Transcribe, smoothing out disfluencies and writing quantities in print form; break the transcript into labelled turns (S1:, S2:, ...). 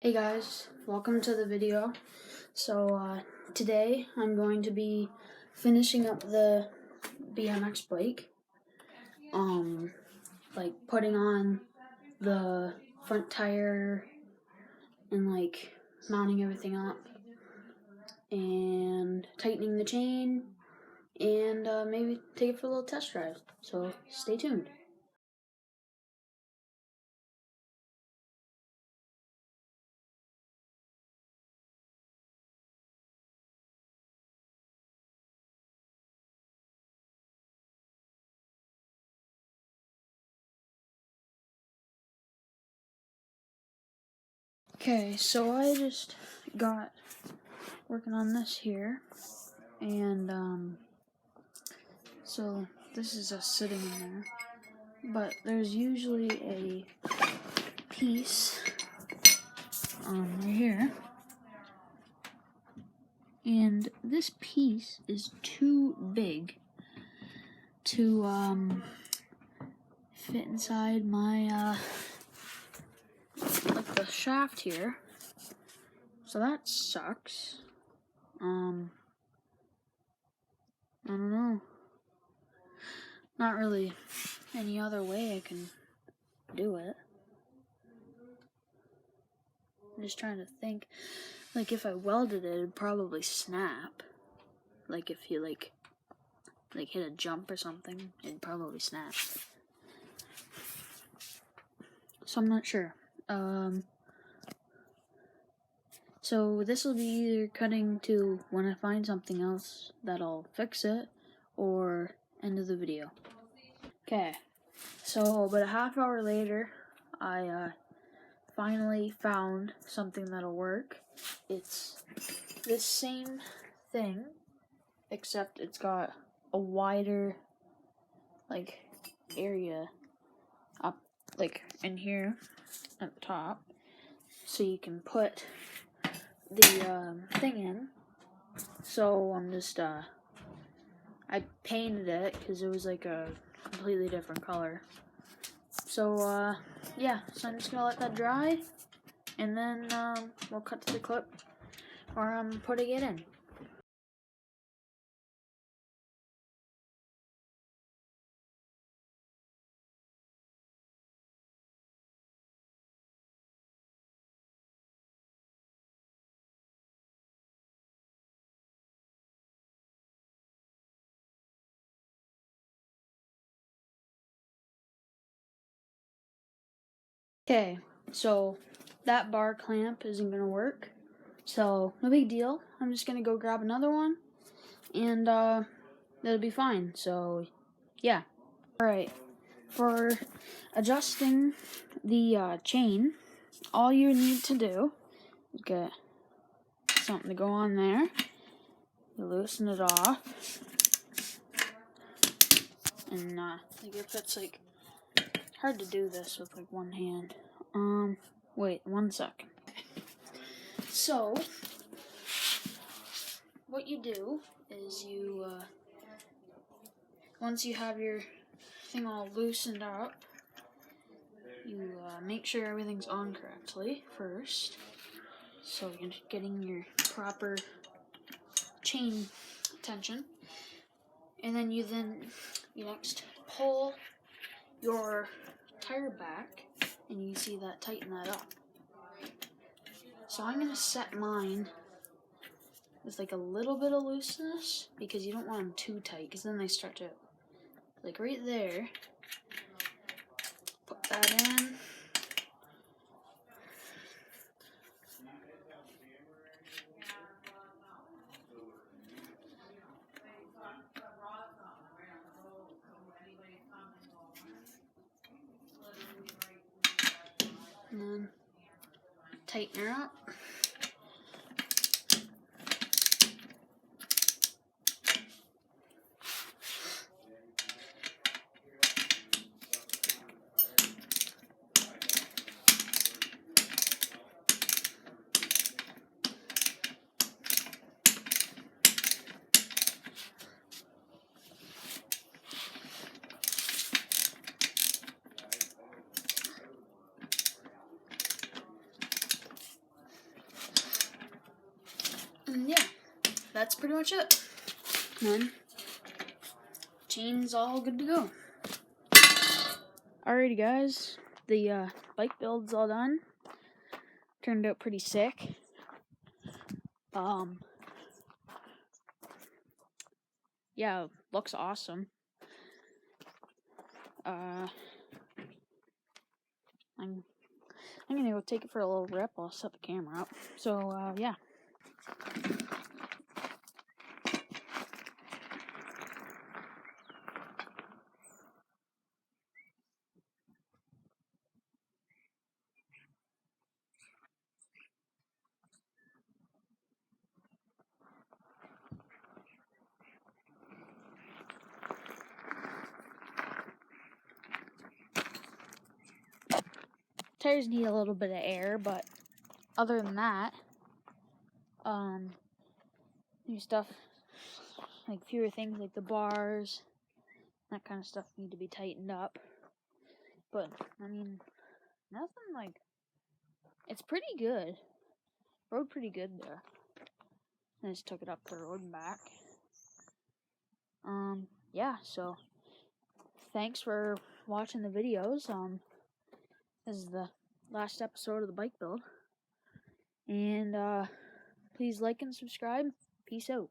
S1: Hey guys, welcome to the video. So today I'm going to be finishing up the BMX bike. Like putting on the front tire and like mounting everything up and tightening the chain and maybe take it for a little test drive. So stay tuned. Okay, so I just got working on this here, and so this is just sitting in there, but there's usually a piece right here, and this piece is too big to fit inside my like the shaft here, so that sucks. I don't know, not really any other way I can do it. I'm just trying to think, like if I welded it, it'd probably snap. Like if you like hit a jump or something, it'd probably snap. So I'm not sure. So this will be either cutting to when I find something else that'll fix it, or end of the video. Okay, so about a half hour later, I finally found something that'll work. It's this same thing, except it's got a wider like area up like in here at the top, so you can put the thing in. So I'm just I painted it because it was like a completely different color. So yeah, so I'm just gonna let that dry, and then we'll cut to the clip where I'm putting it in. Okay, so that bar clamp isn't gonna work, so no big deal. I'm just gonna go grab another one, and that'll be fine. So yeah. Alright, for adjusting the chain, all you need to do is get something to go on there. You loosen it off, and like if it's like hard to do this with like one hand. Wait 1 second. So what you do is you once you have your thing all loosened up, you make sure everything's on correctly first. So you're getting your proper chain tension, and then you next pull your tire back, and you see that tighten that up. So I'm gonna set mine with like a little bit of looseness, because you don't want them too tight, because then they start to, like right there, put that in. And then tighten her up. And yeah, that's pretty much it. Then, chain's all good to go. Alrighty guys, the bike build's all done. Turned out pretty sick. Yeah, looks awesome. I'm gonna go take it for a little rip. I'll set the camera up. So yeah. Tires need a little bit of air, but other than that, new stuff, like fewer things like the bars, that kind of stuff need to be tightened up. But, I mean, nothing like, it's pretty good. Rode pretty good there. I just took it up the road and back. Yeah, so, thanks for watching the videos. This is the last episode of the bike build. And, please like and subscribe. Peace out.